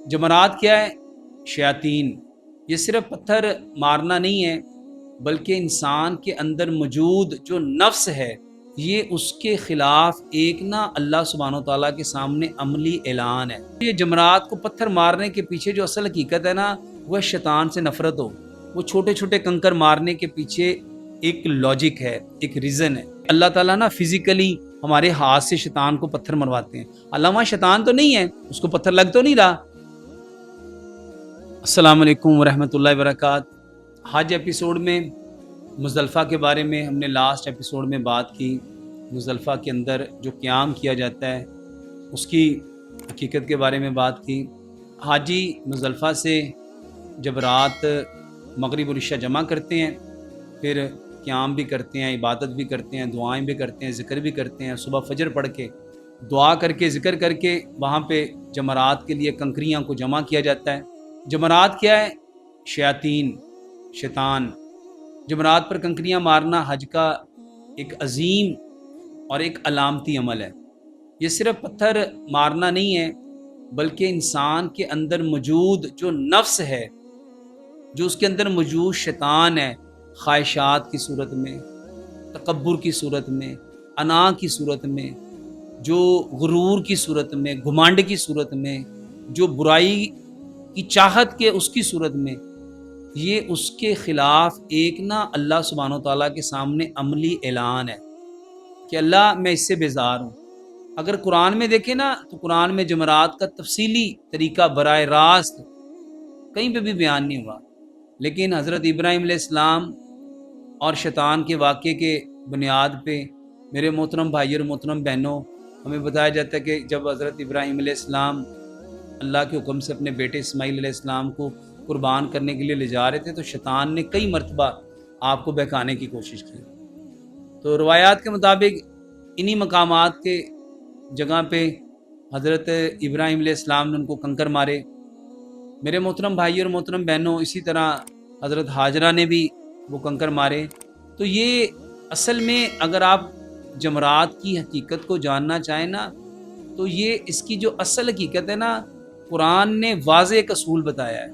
جمرات کیا ہے؟ شیاطین۔ یہ صرف پتھر مارنا نہیں ہے، بلکہ انسان کے اندر موجود جو نفس ہے، یہ اس کے خلاف ایک اللہ سبحانہ و تعالیٰ کے سامنے عملی اعلان ہے۔ یہ جمرات کو پتھر مارنے کے پیچھے جو اصل حقیقت ہے وہ شیطان سے نفرت ہو۔ وہ چھوٹے چھوٹے کنکر مارنے کے پیچھے ایک لاجک ہے، ایک ریزن ہے۔ اللہ تعالیٰ فزیکلی ہمارے ہاتھ سے شیطان کو پتھر مرواتے ہیں، علامہ شیطان تو نہیں ہے، اس کو پتھر لگ تو نہیں رہا۔ السلام علیکم ورحمۃ اللہ وبرکاتہ۔ حج ایپیسوڈ میں مزدلفہ کے بارے میں ہم نے لاسٹ ایپیسوڈ میں بات کی۔ مزدلفہ کے اندر جو قیام کیا جاتا ہے اس کی حقیقت کے بارے میں بات کی۔ حاجی مزدلفہ سے جب رات مغرب اور عشاء جمع کرتے ہیں، پھر قیام بھی کرتے ہیں، عبادت بھی کرتے ہیں، دعائیں بھی کرتے ہیں، ذکر بھی کرتے ہیں۔ صبح فجر پڑھ کے دعا کر کے ذکر کر کے وہاں پہ جمرات کے لیے کنکریاں کو جمع کیا جاتا ہے۔ جمرات کیا ہے؟ شیاطین، شیطان۔ جمرات پر کنکریاں مارنا حج کا ایک عظیم اور ایک علامتی عمل ہے۔ یہ صرف پتھر مارنا نہیں ہے، بلکہ انسان کے اندر موجود جو نفس ہے، جو اس کے اندر موجود شیطان ہے، خواہشات کی صورت میں، تکبر کی صورت میں، انا کی صورت میں، جو غرور کی صورت میں، گھمنڈ کی صورت میں، جو برائی کی چاہت کے اس کی صورت میں، یہ اس کے خلاف ایک اللہ سبحانہ و تعالیٰ کے سامنے عملی اعلان ہے کہ اللہ میں اس سے بیزار ہوں۔ اگر قرآن میں دیکھیں تو قرآن میں جمرات کا تفصیلی طریقہ براہ راست کہیں پہ بھی بیان نہیں ہوا، لیکن حضرت ابراہیم علیہ السلام اور شیطان کے واقعے کے بنیاد پہ میرے محترم بھائی اور محترم بہنوں، ہمیں بتایا جاتا ہے کہ جب حضرت ابراہیم علیہ السلام اللہ کے حکم سے اپنے بیٹے اسماعیل علیہ السلام کو قربان کرنے کے لیے لے جا رہے تھے، تو شیطان نے کئی مرتبہ آپ کو بہکانے کی کوشش کی۔ تو روایات کے مطابق انہی مقامات کے جگہ پہ حضرت ابراہیم علیہ السلام نے ان کو کنکر مارے۔ میرے محترم بھائی اور محترم بہنوں، اسی طرح حضرت حاجرہ نے بھی وہ کنکر مارے۔ تو یہ اصل میں اگر آپ جمرات کی حقیقت کو جاننا چاہیں تو یہ اس کی جو اصل حقیقت ہے قرآن نے واضح ایک اصول بتایا ہے۔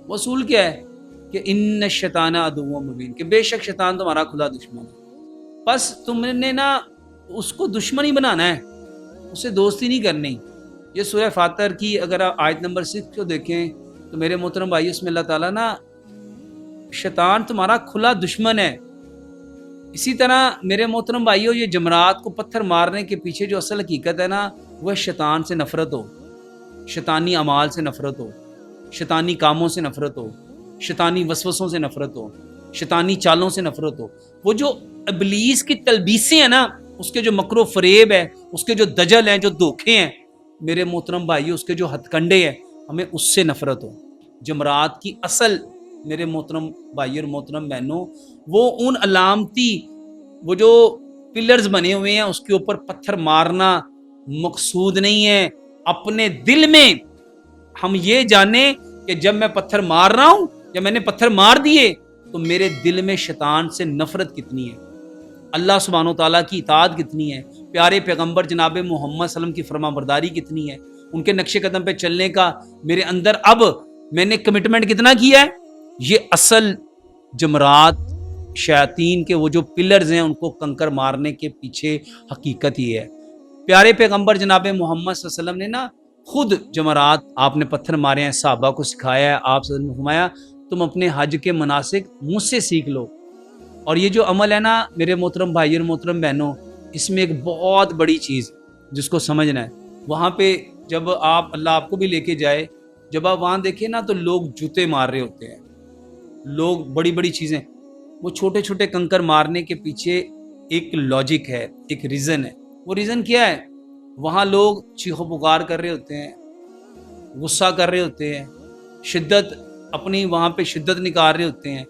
وہ اصول کیا ہے؟ کہ ان الشیطان عدو مبین، کہ بے شک شیطان تمہارا کھلا دشمن ہے۔ بس تم نے اس کو دشمن ہی بنانا ہے، اسے دوستی نہیں کرنی۔ یہ سورہ فاتر کی اگر آپ آیت نمبر 6 کو دیکھیں تو میرے محترم بھائی، اس میں اللہ تعالیٰ شیطان تمہارا کھلا دشمن ہے۔ اسی طرح میرے محترم بھائیو، یہ جمرات کو پتھر مارنے کے پیچھے جو اصل حقیقت ہے وہ شیطان سے نفرت ہو، شیطانی اعمال سے نفرت ہو، شیطانی کاموں سے نفرت ہو، شیطانی وسوسوں سے نفرت ہو، شیطانی چالوں سے نفرت ہو۔ وہ جو ابلیس کی تلبیسیں ہیں اس کے جو مکر و فریب ہے، اس کے جو دجل ہیں، جو دھوکے ہیں، میرے محترم بھائیو، اس کے جو ہتھ کنڈے ہیں، ہمیں اس سے نفرت ہو۔ جمرات کی اصل میرے محترم بھائی اور محترم بہنوں، وہ ان علامتی وہ جو پلرز بنے ہوئے ہیں اس کے اوپر پتھر مارنا مقصود نہیں ہے۔ اپنے دل میں ہم یہ جانیں کہ جب میں پتھر مار رہا ہوں یا میں نے پتھر مار دیے تو میرے دل میں شیطان سے نفرت کتنی ہے، اللہ سبحانہ و تعالیٰ کی اطاعت کتنی ہے، پیارے پیغمبر جناب محمد صلی اللہ علیہ وسلم کی فرما برداری کتنی ہے، ان کے نقش قدم پہ چلنے کا میرے اندر اب میں نے کمٹمنٹ کتنا کیا ہے۔ یہ اصل جمرات شیاطین کے وہ جو پلرز ہیں ان کو کنکر مارنے کے پیچھے حقیقت یہ ہے۔ پیارے پیغمبر جناب محمد صلی اللہ علیہ وسلم نے خود جمرات آپ نے پتھر مارے ہیں، صحابہ کو سکھایا ہے۔ آپ صلی اللہ علیہ وسلم نے فرمایا تم اپنے حج کے مناسک مجھ سے سیکھ لو۔ اور یہ جو عمل ہے میرے محترم بھائی اور محترم بہنوں، اس میں ایک بہت بڑی چیز جس کو سمجھنا ہے، وہاں پہ جب اللہ آپ کو بھی لے کے جائے، جب آپ وہاں دیکھیں تو لوگ جوتے مار رہے ہوتے ہیں، لوگ بڑی بڑی چیزیں، وہ چھوٹے چھوٹے کنکر مارنے کے پیچھے ایک لاجک ہے، ایک ریزن ہے۔ وہ ریزن کیا ہے؟ وہاں لوگ چیخو پکار کر رہے ہوتے ہیں، غصہ کر رہے ہوتے ہیں، شدت اپنی وہاں پہ شدت نکال رہے ہوتے ہیں،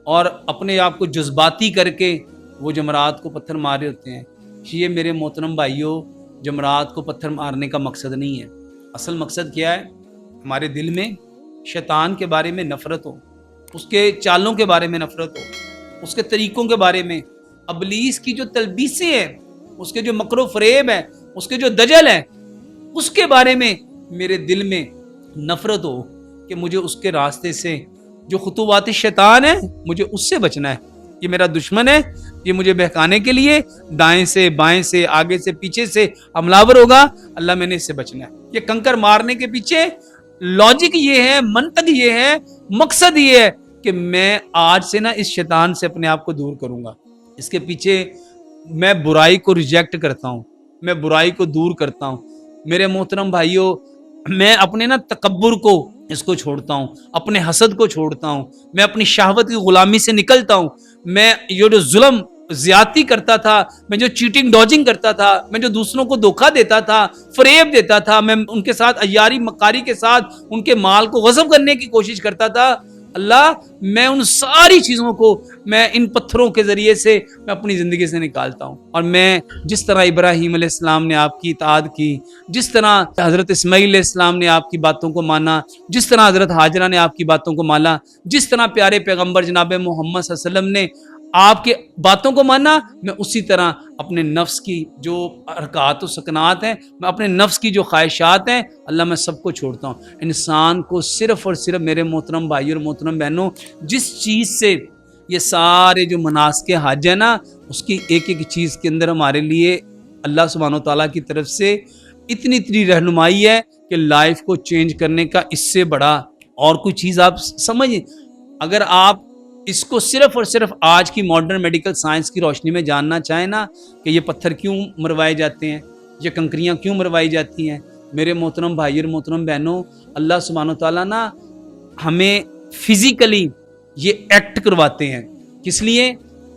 اور اپنے آپ کو جذباتی کر کے وہ جمرات کو پتھر مار رہے ہوتے ہیں۔ یہ میرے محترم بھائیوں، جمرات کو پتھر مارنے کا مقصد نہیں ہے۔ اصل مقصد کیا ہے؟ ہمارے دل میں شیطان کے بارے میں نفرت ہو، اس کے چالوں کے بارے میں نفرت ہو، اس کے طریقوں کے بارے میں، ابلیس کی جو تلبیسیں ہیں، اس کے جو مکر و فریب ہے، اس کے جو دجل ہے، اس کے بارے میں میرے دل میں نفرت ہو کہ مجھے اس کے راستے سے جو خطوات شیطان ہے مجھے اس سے بچنا ہے، یہ میرا دشمن ہے، یہ مجھے بہکانے کے لیے دائیں سے بائیں سے آگے سے پیچھے سے حملہ ہوگا، اللہ میں نے اس سے بچنا ہے۔ یہ کنکر مارنے کے پیچھے لاجک یہ ہے، منطق یہ ہے، مقصد یہ ہے کہ میں آج سے نا اس شیطان سے اپنے آپ کو دور کروں گا۔ اس کے پیچھے میں برائی کو ریجیکٹ کرتا ہوں، میں برائی کو دور کرتا ہوں۔ میرے محترم بھائیوں، میں اپنے نا تکبر کو اس کو چھوڑتا ہوں، اپنے حسد کو چھوڑتا ہوں، میں اپنی شہوت کی غلامی سے نکلتا ہوں۔ میں یہ جو ظلم زیادتی کرتا تھا، میں جو چیٹنگ ڈاجنگ کرتا تھا، میں جو دوسروں کو دھوکہ دیتا تھا، فریب دیتا تھا، میں ان کے ساتھ عیاری مکاری کے ساتھ ان کے مال کو غصب کرنے کی کوشش کرتا تھا، اللہ میں ان ساری چیزوں کو میں ان پتھروں کے ذریعے سے میں اپنی زندگی سے نکالتا ہوں، اور میں جس طرح ابراہیم علیہ السلام نے آپ کی اطاعت کی، جس طرح حضرت اسماعیل علیہ السلام نے آپ کی باتوں کو مانا، جس طرح حضرت حاجرہ نے آپ کی باتوں کو مانا، جس طرح پیارے پیغمبر جناب محمد صلی اللہ علیہ وسلم نے آپ کے باتوں کو مانا، میں اسی طرح اپنے نفس کی جو حرکات و سکنات ہیں، میں اپنے نفس کی جو خواہشات ہیں، اللہ میں سب کو چھوڑتا ہوں۔ انسان کو صرف اور صرف میرے محترم بھائی اور محترم بہنوں، جس چیز سے یہ سارے جو مناسک حج ہے نا، اس کی ایک ایک چیز کے اندر ہمارے لیے اللہ سبحانہ و تعالیٰ کی طرف سے اتنی رہنمائی ہے کہ لائف کو چینج کرنے کا اس سے بڑا اور کوئی چیز آپ سمجھیں۔ اگر آپ اس کو صرف اور صرف آج کی ماڈرن میڈیکل سائنس کی روشنی میں جاننا چاہیں نا کہ یہ پتھر کیوں مروائے جاتے ہیں، یہ کنکریاں کیوں مروائی جاتی ہیں، میرے محترم بھائی اور محترم بہنوں، اللہ سبحانہ و تعالیٰ نا ہمیں فزیکلی یہ ایکٹ کرواتے ہیں۔ کس لیے؟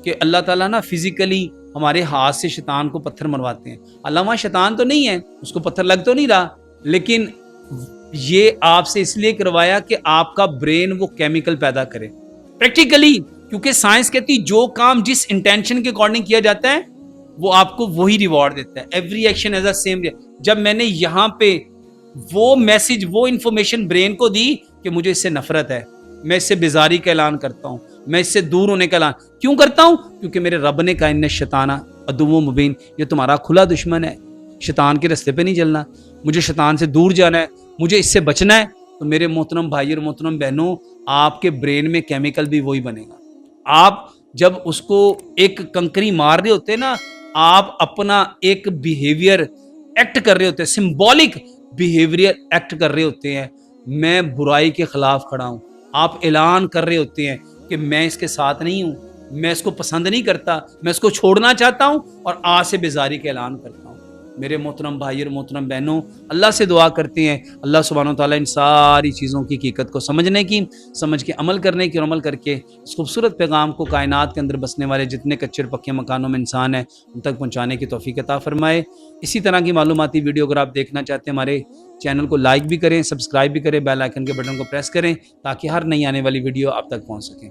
کہ اللہ تعالیٰ نا فزیکلی ہمارے ہاتھ سے شیطان کو پتھر مرواتے ہیں۔ اللہ وہاں شیطان تو نہیں ہے، اس کو پتھر لگ تو نہیں رہا، لیکن یہ آپ سے اس لیے کروایا کہ آپ کا برین وہ کیمیکل پیدا کرے پریکٹیکلی، کیونکہ سائنس کہتی جو کام جس انٹینشن کے اکارڈنگ کیا جاتا ہے وہ آپ کو وہی ریوارڈ دیتا ہے۔ Every action as a same. جب میں نے یہاں پہ وہ میسج، وہ انفارمیشن برین کو دی کہ مجھے اس سے نفرت ہے، میں اس سے بیزاری کا اعلان کرتا ہوں، میں اس سے دور ہونے کا اعلان کیوں کرتا ہوں؟ کیونکہ میرے رب نے کہا ان شیطان عدو مبین، یہ تمہارا کھلا دشمن ہے، شیطان کے راستے پہ نہیں چلنا، مجھے شیطان سے دور جانا ہے، مجھے اس سے بچنا ہے۔ تو میرے محترم بھائی اور محترم بہنوں، آپ کے برین میں کیمیکل بھی وہی بنے گا۔ آپ جب اس کو ایک کنکری مار رہے ہوتے ہیں نا، آپ اپنا ایک بیہیویئر ایکٹ کر رہے ہوتے ہیں، سمبولک بیہیویئر ایکٹ کر رہے ہوتے ہیں، میں برائی کے خلاف کھڑا ہوں۔ آپ اعلان کر رہے ہوتے ہیں کہ میں اس کے ساتھ نہیں ہوں، میں اس کو پسند نہیں کرتا، میں اس کو چھوڑنا چاہتا ہوں، اور آج سے بیزاری کا اعلان کرتا ہوں۔ میرے محترم بھائی اور محترم بہنوں، اللہ سے دعا کرتے ہیں اللہ سبحانہ و تعالیٰ ان ساری چیزوں کی حقیقت کو سمجھنے کی، سمجھ کے عمل کرنے کی، اور عمل کر کے اس خوبصورت پیغام کو کائنات کے اندر بسنے والے جتنے کچے اور پکے مکانوں میں انسان ہیں ان تک پہنچانے کی توفیق عطا فرمائے۔ اسی طرح کی معلوماتی ویڈیو اگر آپ دیکھنا چاہتے ہیں، ہمارے چینل کو لائک بھی کریں، سبسکرائب بھی کریں، بیل آئیکن کے بٹن کو پریس کریں تاکہ ہر نئی آنے والی ویڈیو آپ تک پہنچ سکیں۔